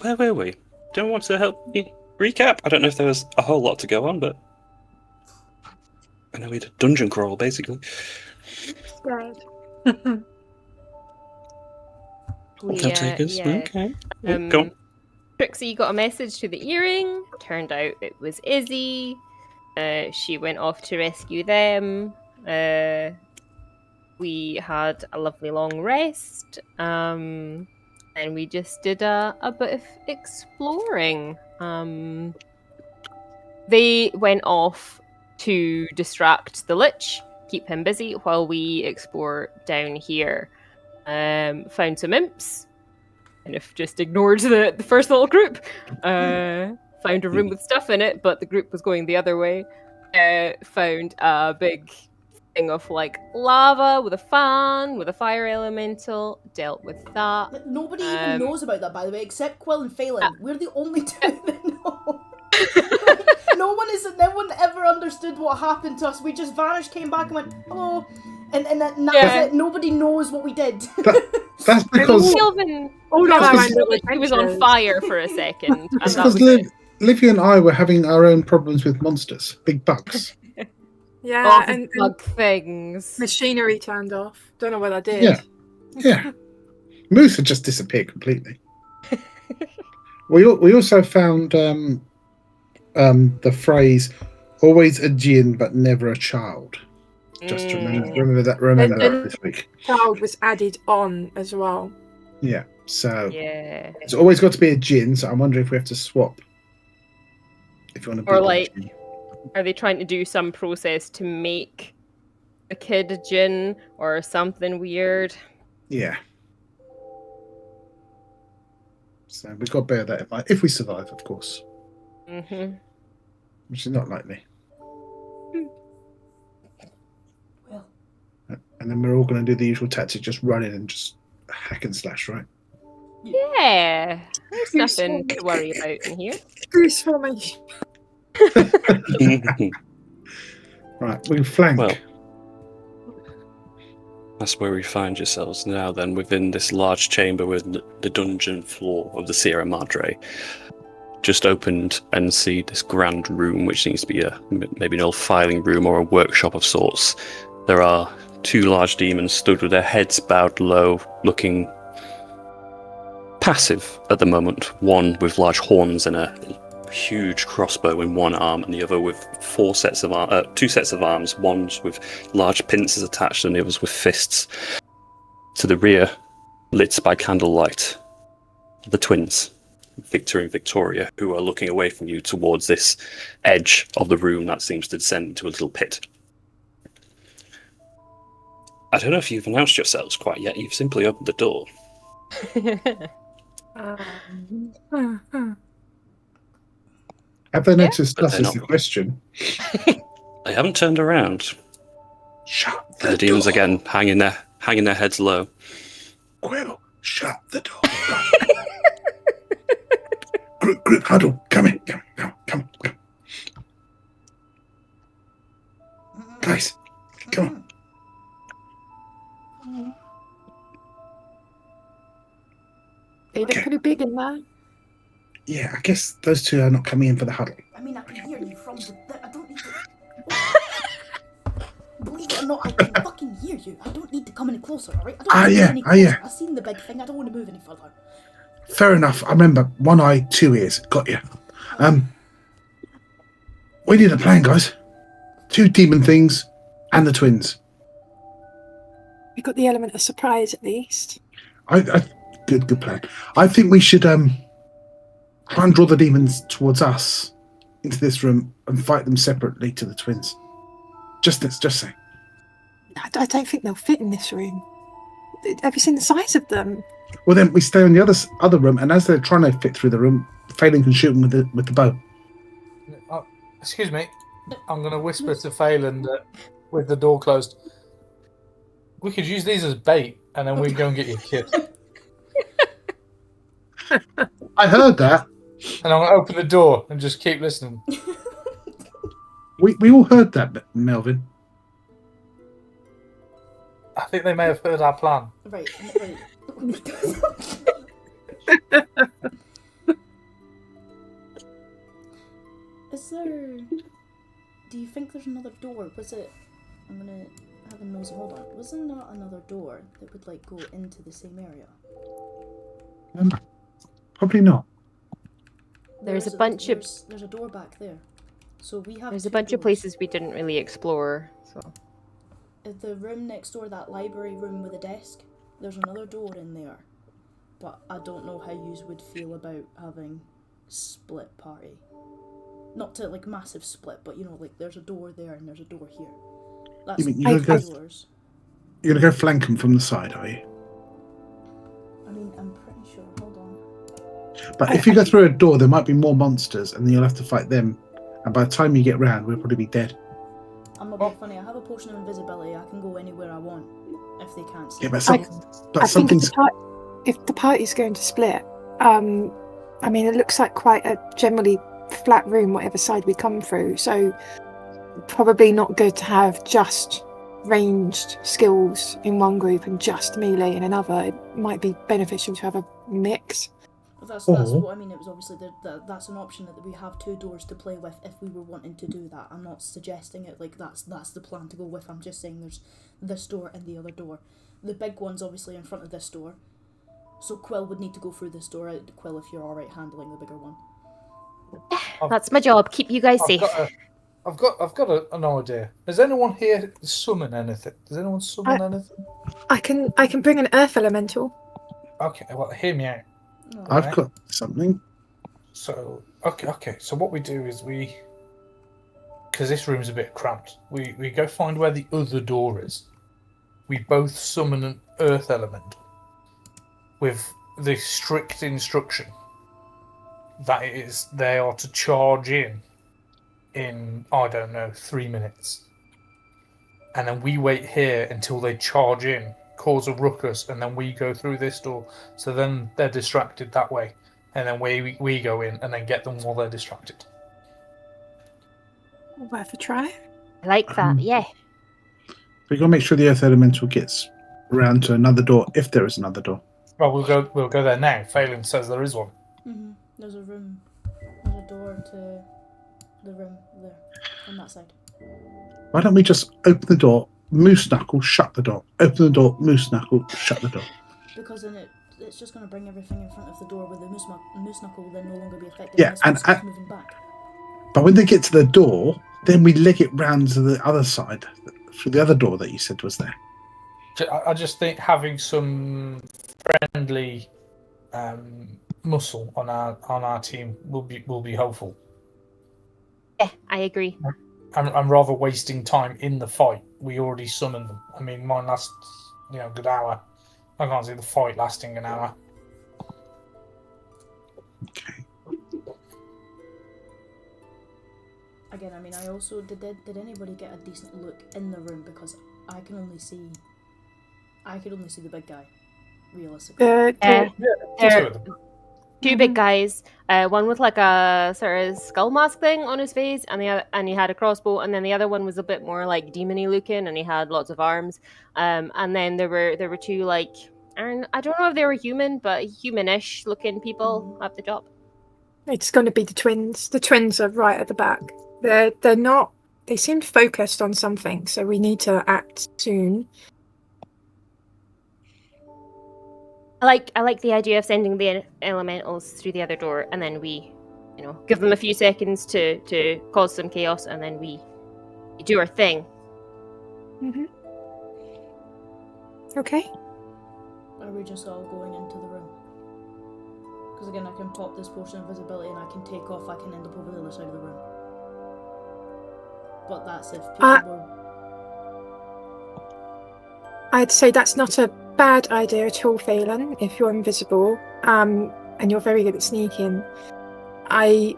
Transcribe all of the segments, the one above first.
where were we? Do you want to help me recap? I don't know if there was a whole lot to go on, but I know we had a dungeon crawl, basically. Right. They'll take us. Yeah. Okay. Go on. Trixie got a message to the earring. Turned out it was Izzy. She went off to rescue them. We had a lovely long rest. And we just did a bit of exploring. They went off to distract the Lich, keep him busy while we explore down here. Found some imps. And if just ignored the first little group. Found a room with stuff in it, but the group was going the other way. Found a big thing of like lava with a fan, with a fire elemental, dealt with that. Nobody even knows about that, by the way, except Quill and Phelan. We're the only two that know. No one ever understood what happened to us. We just vanished, came back and went, hello. And that's it. Nobody knows what we did. That's because Kelvin he was on fire for a second. it's because Livia and I were having our own problems with monsters, big bugs. Yeah, and bug things. Machinery turned off. Don't know what I did. Yeah. Moose had just disappeared completely. We also found the phrase "always a djinn but never a child." Just remember that this week. Child was added on as well. Yeah. So yeah, it's always got to be a djinn. So I'm wondering if we have to swap. If you want to, or like, are they trying to do some process to make a kid a djinn or something weird? Yeah. So we've got to bear that in mind if we survive, of course. Mm-hmm. Which is not likely. Well. And then we're all going to do the usual tactic, just run in and just hack and slash, right? Yeah. There's nothing to worry about in here. Bruce formation. Right, we flank. Well, that's where we find yourselves now, then, within this large chamber with the dungeon floor of the Sierra Madre. Just opened and see this grand room, which seems to be maybe an old filing room or a workshop of sorts. There are two large demons stood with their heads bowed low, looking passive at the moment. One with large horns and a huge crossbow in one arm, and the other with two sets of arms, one with large pincers attached and the others with fists. To the rear, lit by candlelight, the twins, Victor and Victoria, who are looking away from you towards this edge of the room that seems to descend into a little pit. I don't know if you've announced yourselves quite yet. You've simply opened the door. Have they noticed us is the question? They haven't turned around. Shut the demons door. Again, hanging their heads low. Quill, shut the door. Group huddle, come in. Guys, come on. They look pretty big in there. Yeah, I guess those two are not coming in for the huddle. I mean, I can hear you from I don't need to... Believe it or not, I can fucking hear you. I don't need to come any closer, alright? I don't need to come any closer. Yeah. I've seen the big thing. I don't want to move any further. Fair enough. I remember. One eye, two ears. Got you. We need a plan, guys. Two demon things and the twins. We got the element of surprise at least. Good plan. I think we should try and draw the demons towards us into this room and fight them separately to the twins. Just saying. I don't think they'll fit in this room. Have you seen the size of them? Well, then we stay on the other room, and as they're trying to fit through the room, Phelan can shoot them with the bow. Excuse me. I'm going to whisper to Phelan that with the door closed, we could use these as bait, and then we go and get your kid. I heard that. And I'm going to open the door and just keep listening. We all heard that, Melvin. I think they may have heard our plan. Right. Was there... Do you think there's another door? Was it... I'm gonna have a nosy. Hold on. Wasn't there another door that would, like, go into the same area? Probably not. There's a bunch of There's a door back there. So we have there's a two bunch of doors. places we didn't really explore. So The room next door, that library room with a desk, there's another door in there. But I don't know how you would feel about having split party. Not to, like, massive split, but, you know, like, there's a door there and there's a door here. That's You mean you're gonna two doors. You're going to go flank them from the side, are you? I mean, I'm pretty sure. Hold on. But if you go through a door, there might be more monsters, and then you'll have to fight them. And by the time you get round, we'll probably be dead. I'm not being funny. I have a potion of invisibility. I can go anywhere I want if they can't see Yeah, me. but, I think something's. if the party's going to split, I mean, it looks like quite a generally flat room, whatever side we come through. So probably not good to have just ranged skills in one group and just melee in another. It might be beneficial to have a mix. That's Or- what I mean. It was obviously that's an option that we have two doors to play with if we were wanting to do that. I'm not suggesting it like that's the plan to go with. I'm just saying there's this door and the other door. The big one's obviously in front of this door, so Quill would need to go through this door. Quill, if you're all right handling the bigger one. that's my job. Keep you guys safe. I've got an idea. Does anyone here summon anything? Does anyone summon anything? I can bring an earth elemental. Okay, well, hear me out. No. I've Right. got something. So, okay. So what we do is because this room's a bit cramped, we go find where the other door is. We both summon an earth elemental with the strict instruction that they are to charge in, I don't know, 3 minutes. And then we wait here until they charge in, cause a ruckus, and then we go through this door. So then they're distracted that way. And then we go in and then get them while they're distracted. Worth a try. I like that. Yeah. We've got to make sure the Earth Elemental gets around to another door, if there is another door. Well, we'll go there now. Phelan says there is one. Mm-hmm. There's a room. There's a door to the room there on that side. Why don't we just open the door, Moose Knuckle, shut the door. Open the door, Moose Knuckle, shut the door. Because then it's just going to bring everything in front of the door where the moose knuckle will then no longer be effective. Yeah, unless and one starts moving back. But when they get to the door, then we leg it round to the other side, through the other door that you said was there. I just think having some friendly muscle on our team will be helpful. Yeah, I agree. I'm rather wasting time in the fight. We already summoned them. I mean, mine lasts, good hour. I can't see the fight lasting an hour. Okay. Again, I mean, I also did anybody get a decent look in the room, because I could only see the big guy, realistically. There Two of them. two big guys. One with like a sort of skull mask thing on his face, and he had a crossbow, and then the other one was a bit more like demony looking, and he had lots of arms. And then there were two like, I don't know if they were human, but humanish looking people up the top. It's going to be the twins. The twins are right at the back. They're not. They seemed focused on something, so we need to act soon. I like the idea of sending the elementals through the other door, and then we, give them a few seconds to cause some chaos, and then we do our thing. Mm-hmm. Okay. Are we just all going into the room? Because again, I can pop this potion of invisibility and I can take off, I can end up over the other side of the room. But that's if people were... I'd say that's not a bad idea at all, Phelan, if you're invisible, and you're very good at sneaking. I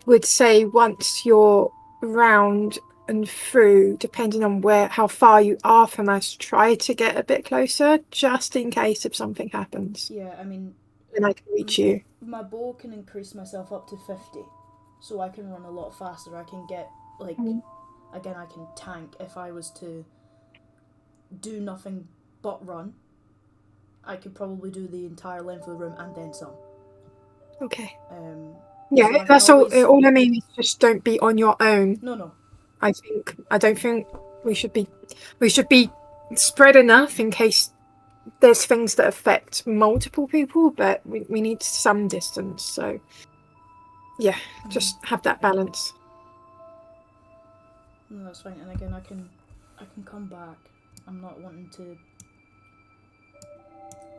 would say once you're round and through, depending on how far you are from us, try to get a bit closer, just in case if something happens. Yeah, I mean... Then I can reach you. My bow can increase myself up to 50, so I can run a lot faster. I can get, again, I can tank. If I was to do nothing but run, I could probably do the entire length of the room and then some. Okay. Yeah, So I can that's all. always- All I mean is just don't be on your own. No. I don't think we should be. We should be spread enough in case there's things that affect multiple people, but we need some distance. So yeah, just have that balance. No, that's fine. And again, I can come back. I'm not wanting to.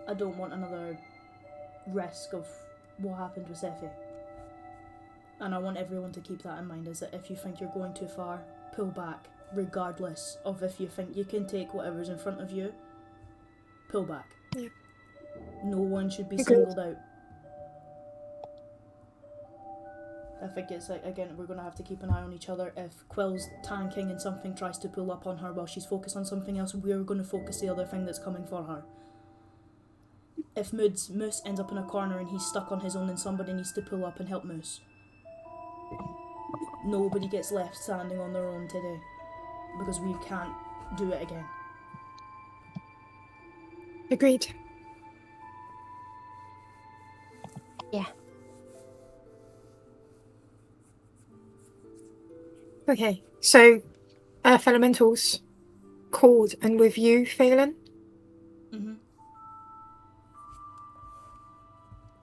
I don't want another risk of what happened with Effie. And I want everyone to keep that in mind, is that if you think you're going too far, pull back, regardless of if you think you can take whatever's in front of you, pull back. Yeah. No one should be Agreed. singled out. I think it's like, again, we're going to have to keep an eye on each other. If Quill's tanking and something tries to pull up on her while she's focused on something else, we're going to focus the other thing that's coming for her. If Moose ends up in a corner and he's stuck on his own, then somebody needs to pull up and help Moose. Nobody gets left standing on their own today, because we can't do it again. Agreed. Yeah. Okay, so Earth Elementals called and with you, Phelan. Mm-hmm.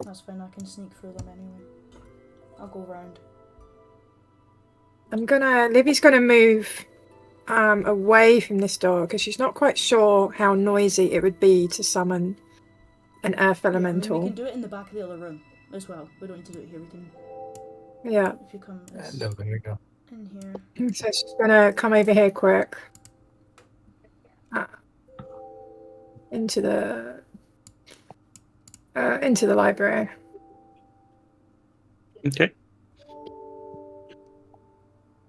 That's fine, I can sneak through them anyway. I'll go round. Livy's gonna move away from this door because she's not quite sure how noisy it would be to summon an Earth Yeah, I mean, Elemental. we can do it in the back of the other room as well. We don't need to do it here. We can. Yeah. If you come Hello, there you go. in here. So she's gonna come over here quick. Into the library. Okay.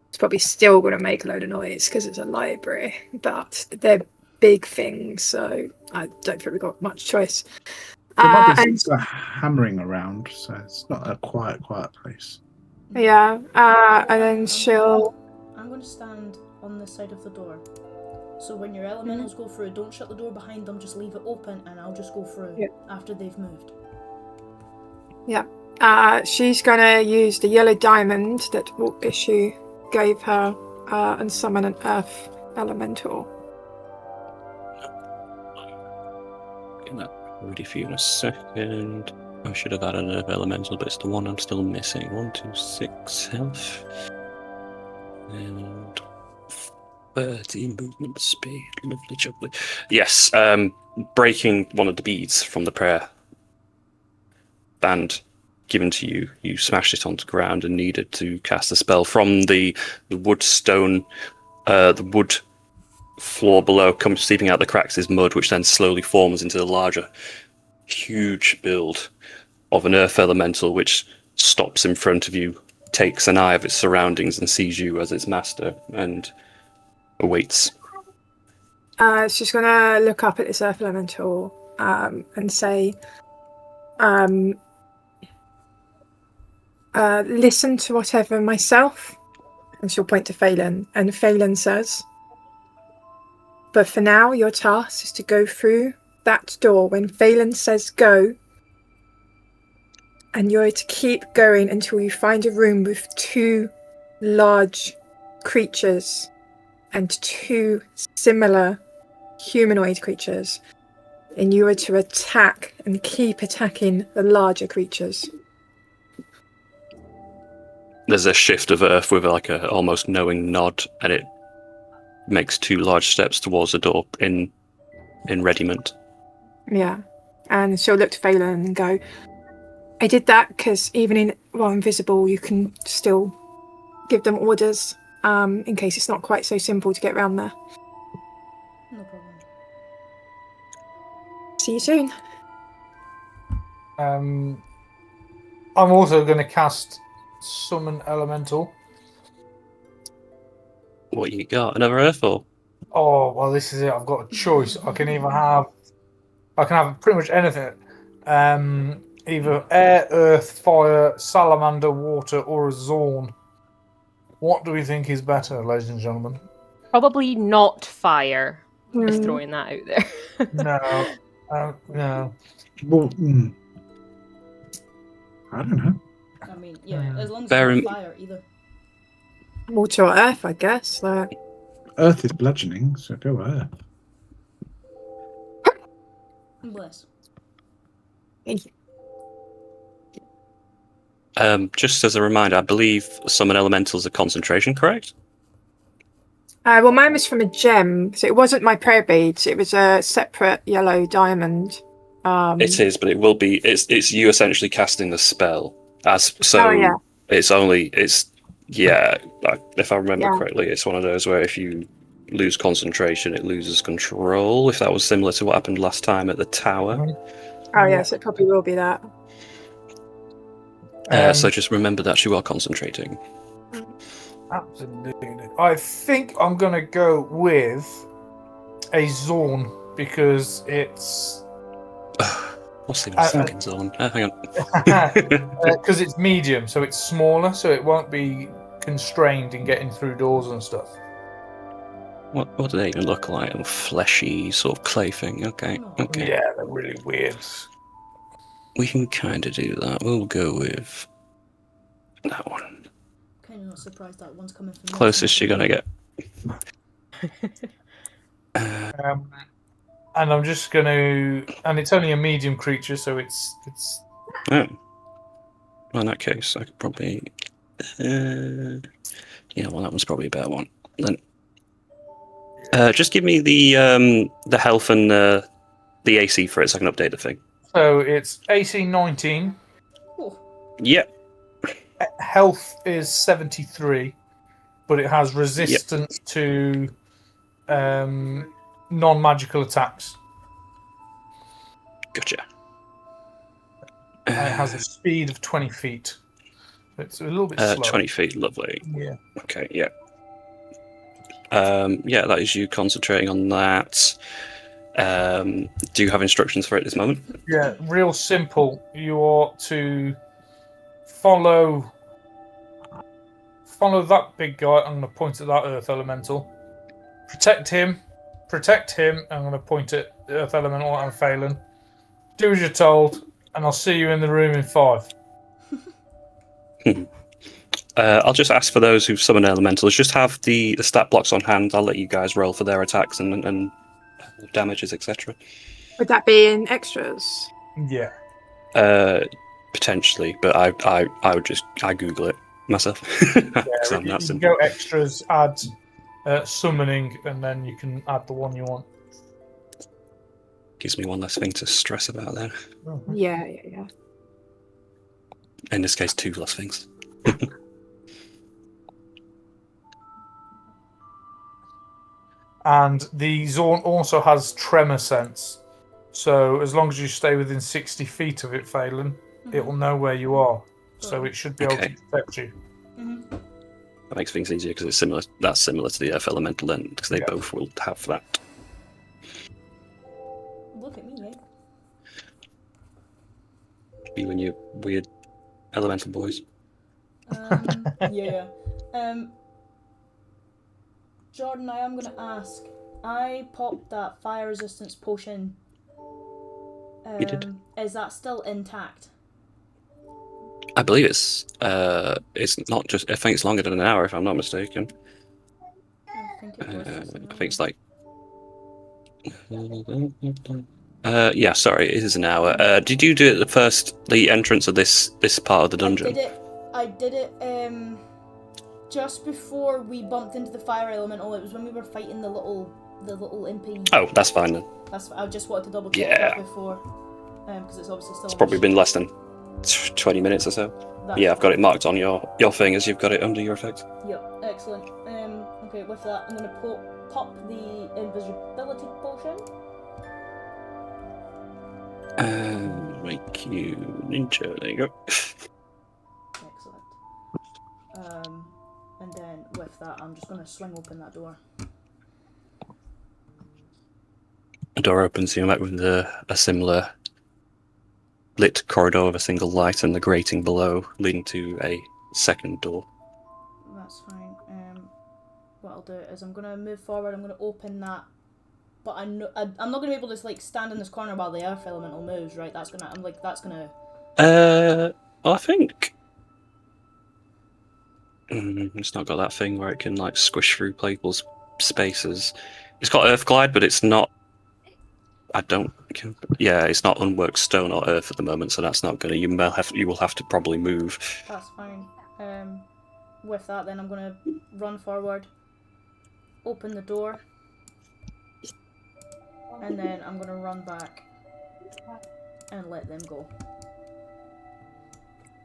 It's probably still gonna make a load of noise because it's a library, but they're big things, so I don't think we've got much choice. There might be And some hammering around, so it's not a quiet place. yeah, and then she'll. I'm going to stand on this side of the door. So when your elementals go through, don't shut the door behind them, just leave it open and I'll just go through after they've moved. She's gonna use the yellow diamond that Walk Issue gave her and summon an Earth Elemental. Getting that ready for you in a second. I should have added an elemental, but it's the one I'm still missing. 1, 2, 6 health. And 30 movement speed. Lovely jubbly. Yes, breaking one of the beads from the prayer band given to you, you smashed it onto the ground and needed to cast a spell from the wood stone, the wood floor below comes seeping out the cracks is mud, which then slowly forms into the larger, huge build of an earth elemental, which stops in front of you, takes an eye of its surroundings, and sees you as its master, and awaits. She's gonna look up at this Earth Elemental and say, listen to whatever myself, and she'll point to Phelan, and Phelan says, but for now your task is to go through that door when Phelan says go, and you're to keep going until you find a room with 2 large creatures and 2 similar humanoid creatures, and you are to attack and keep attacking the larger creatures. There's a shift of earth with like a almost knowing nod, and it makes 2 large steps towards the door in readiment. Yeah, and she'll look to Phelan and go, I did that because even while invisible, you can still give them orders in case it's not quite so simple to get around there. No problem. See you soon. I'm also going to cast Summon Elemental. What you got? Another earth or? Oh, well, this is it. I've got a choice. I can have pretty much anything. Either air, earth, fire, salamander, water, or a zorn. What do we think is better, ladies and gentlemen? Probably not fire. Just Mm. throwing that out there. No. Well, I don't know. I mean, yeah, as long as Bear it's in- not fire either. Water or earth, I guess. Earth is bludgeoning, so go Earth. Bless. Just as a reminder, I believe summon elementals are concentration, correct? Well, mine was from a gem, so it wasn't my prayer beads. It was a separate yellow diamond. It is, but it will be. It's you essentially casting the spell. If I remember correctly, it's one of those where if you lose concentration, it loses control. If that was similar to what happened last time at the tower. Oh yes, it probably will be that. So just remember that you are concentrating. Absolutely. I think I'm going to go with a Zorn because it's... What's the second zone? Hang on. Because it's medium, so it's smaller, so it won't be constrained in getting through doors and stuff. What do they even look like? A fleshy sort of clay thing. Okay. Yeah, they're really weird. We can kind of do that. We'll go with that one. Kind of not surprised that one's coming from Closest you're gonna get. And I'm just going to... And it's only a medium creature, so it's... Oh. Well, in that case, I could probably... that one's probably a better one. Then, just give me the health and the AC for it, so I can update the thing. So it's AC 19. Oh. Yep. Health is 73, but it has resistance to non-magical attacks. Gotcha. And it has a speed of 20 feet. It's a little bit slow. 20 feet, lovely. Yeah. Okay, yeah. That is you concentrating on that. Do you have instructions for it at this moment? Yeah, real simple. You ought to follow that big guy. I'm going to point at that earth elemental. Protect him. I'm going to point at the earth elemental and Phelan. Do as you're told, and I'll see you in the room in 5. I'll just ask for those who've summoned elementals. Just have the stat blocks on hand. I'll let you guys roll for their attacks and damages, etc. Would that be in extras? Yeah. Potentially, but I would just Google it myself. Yeah, you can go extras, add summoning, and then you can add the one you want. Gives me one less thing to stress about then. Mm-hmm. Yeah. In this case, 2 less things. And the Zorn also has tremor sense. So as long as you stay within 60 feet of it, Phelan, it will know where you are. So it should be able to detect you. Mm-hmm. That makes things easier because it's similar. That's similar to the Earth Elemental then, because they both will have that. Look at me, eh? You and your weird elemental boys. Yeah. Jordan, I am going to ask. I popped that fire resistance potion. You did? Is that still intact? I believe it's not just. I think it's longer than an hour, if I'm not mistaken. I think it was. I think it's like. Sorry, it is an hour. Did you do it at the entrance of this part of the dungeon? I did it. Just before we bumped into the fire elemental. It was when we were fighting the little impy. Oh, that's fine then. I just wanted to double check that before, because it's obviously still. It's probably been less than 20 minutes or so. I've got it marked on your thing as you've got it under your effect. Yep, excellent. Okay, with that, I'm going to pop the invisibility potion. Make you ninja. There you go. Excellent. And then with that, I'm just going to swing open that door. The door opens, you're met with a similar lit corridor with a single light and the grating below, leading to a second door. That's fine. What I'll do is I'm going to move forward. I'm going to open that, but I'm not going to be able to stand in this corner while the earth elemental moves, right? I think It's not got that thing where it can like squish through people's spaces. It's got Earth Glide, but it's not. Yeah, it's not unworked stone or earth at the moment, so that's not gonna. You will have to probably move. That's fine. With that, then I'm gonna run forward, open the door, and then I'm gonna run back and let them go.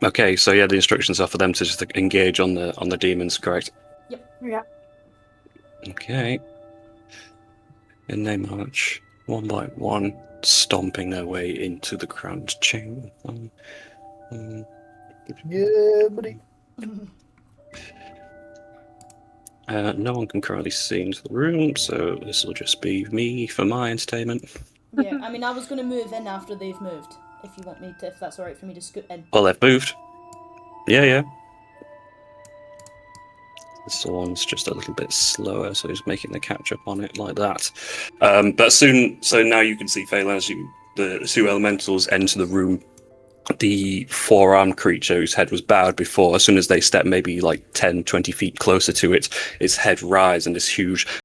Okay, so yeah, the instructions are for them to just engage on the demons, correct? Yeah. Okay. And they march one by one, stomping their way into the crowned chamber. Yeah, buddy. No one can currently see into the room, so this will just be me for my entertainment. Yeah, I mean, I was gonna move in after they've moved. If you want me to, if that's alright for me to scoot in. Well, they've moved. Yeah. This one's just a little bit slower, so he's making the catch up on it like that. But soon, so now you can see Phelan as the two elementals enter the room. The four-armed creature whose head was bowed before, as soon as they step maybe like 10, 20 feet closer to it, its head rises and this huge